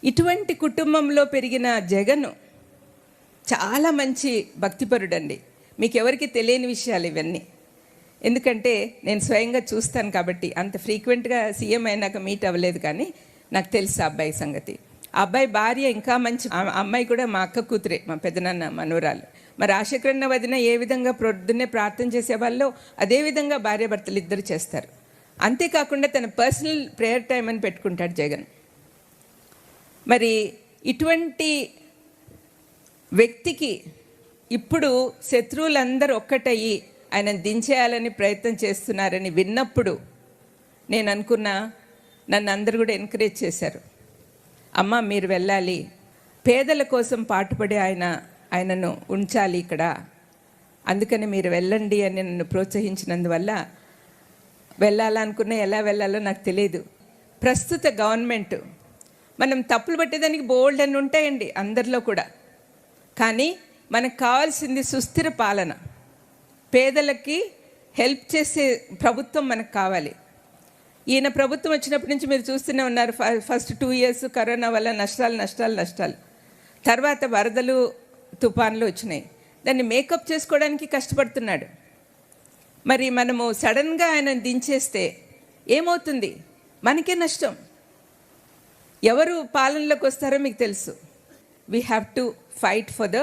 ఇటువంటి కుటుంబంలో పెరిగిన జగన్ చాలా మంచి భక్తిపరుడండి. మీకు ఎవరికి తెలియని విషయాలు ఇవన్నీ, ఎందుకంటే నేను స్వయంగా చూస్తాను కాబట్టి. అంత ఫ్రీక్వెంట్గా సీఎం అయినాక మీట్ అవ్వలేదు, కానీ నాకు తెలుసు ఆ అబ్బాయి సంగతి. ఆ అబ్బాయి భార్య ఇంకా మంచి, అమ్మాయి కూడా మా అక్క కూతురే, మా పెదనాన్న మనవరాలు. మరి రాజశేఖరన్న వదిన ఏ విధంగా పొద్దున్నే ప్రార్థన చేసేవాళ్ళో అదేవిధంగా భార్యాభర్తలు ఇద్దరు చేస్తారు. అంతేకాకుండా తన పర్సనల్ ప్రేయర్ టైం అని పెట్టుకుంటాడు జగన్. మరి ఇటువంటి వ్యక్తికి ఇప్పుడు శత్రువులందరూ ఒక్కటయ్యి ఆయన దించేయాలని ప్రయత్నం చేస్తున్నారని విన్నప్పుడు నేను అనుకున్నా, నన్ను అందరూ కూడా ఎంకరేజ్ చేశారు. అమ్మ మీరు వెళ్ళాలి, పేదల కోసం పాటుపడి ఆయనను ఉంచాలి ఇక్కడ, అందుకని మీరు వెళ్ళండి అని నన్ను ప్రోత్సహించినందువల్ల వెళ్ళాలనుకున్నా ఎలా వెళ్ళాలో నాకు తెలియదు. ప్రస్తుత గవర్నమెంట్, మనం తప్పులు పట్టేదానికి బోల్డ్ అని ఉంటాయండి అందరిలో కూడా, కానీ మనకు కావాల్సింది సుస్థిర పాలన. పేదలకి హెల్ప్ చేసే ప్రభుత్వం మనకు కావాలి. ఈయన ప్రభుత్వం వచ్చినప్పటి నుంచి మీరు చూస్తూనే ఉన్నారు. ఫస్ట్ 2 years కరోనా వల్ల నష్టాలు, తర్వాత వరదలు తుఫాన్లు వచ్చినాయి. దాన్ని మేకప్ చేసుకోవడానికి కష్టపడుతున్నాడు. మరి మనము సడన్గా ఆయన దించేస్తే ఏమవుతుంది? మనకే నష్టం. ఎవరు పాలనలోకి వస్తారో మీకు తెలుసు. We have to fight for the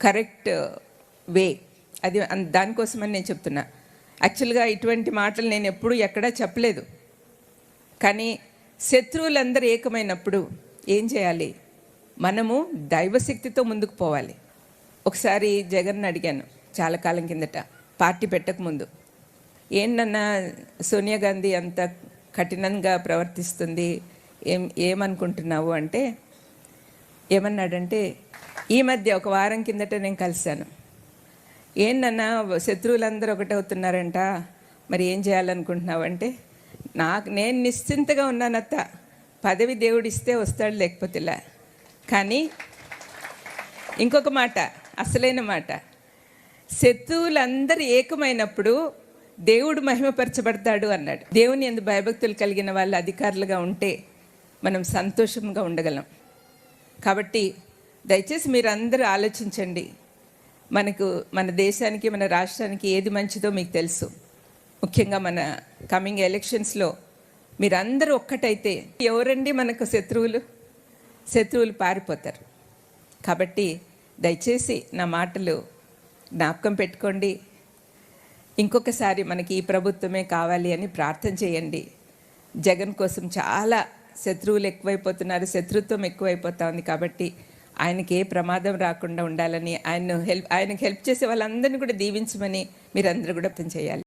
correct way. అది దానికోసమని నేను చెప్తున్నా. యాక్చువల్గా ఇటువంటి మాటలు నేను ఎప్పుడూ ఎక్కడా చెప్పలేదు, కానీ శత్రువులందరూ ఏకమైనప్పుడు ఏం చేయాలి? మనము దైవశక్తితో ముందుకు పోవాలి. ఒకసారి జగన్ అడిగాను చాలా కాలం కిందట, పార్టీ పెట్టకముందు, ఏంటన్నా సోనియా గాంధీ అంత కఠినంగా ప్రవర్తిస్తుంది, ఏమనుకుంటున్నావు అంటే, ఏమన్నాడంటే, ఈ మధ్య ఒక వారం కిందట నేను కలిశాను. ఏంటన్నా శత్రువులందరూ ఒకటవుతున్నారంట, మరి ఏం చేయాలనుకుంటున్నావు అంటే, నేను నిశ్చింతగా ఉన్నానత్త, పదవి దేవుడిస్తే వస్తాడు, లేకపోతే లే. కానీ ఇంకొక మాట, అసలైన మాట, శత్రువులందరూ ఏకమైనప్పుడు దేవుడు మహిమపరచబడతాడు అన్నాడు. దేవుని యందు భయభక్తులు కలిగిన వాళ్ళు అధికారులుగా ఉంటే మనం సంతోషంగా ఉండగలం. కాబట్టి దయచేసి మీరు అందరూ ఆలోచించండి. మన దేశానికి, మన రాష్ట్రానికి ఏది మంచిదో మీకు తెలుసు. ముఖ్యంగా మన కమింగ్ ఎలక్షన్స్లో మీరందరూ ఒక్కటైతే ఎవరండి మనకు శత్రువులు పారిపోతారు. కాబట్టి దయచేసి నా మాటలు జ్ఞాపకం పెట్టుకోండి. ఇంకొకసారి మనకి ఈ ప్రభుత్వమే కావాలి అని ప్రార్థన చేయండి. జగన్ కోసం చాలా శత్రువులు ఎక్కువైపోతున్నారు, శత్రుత్వం ఎక్కువైపోతా ఉంది. కాబట్టి ఆయనకి ఏ ప్రమాదం రాకుండా ఉండాలని, ఆయనకు హెల్ప్ చేసే వాళ్ళందరినీ కూడా దీవించమని మీరందరూ కూడా చేయాలి.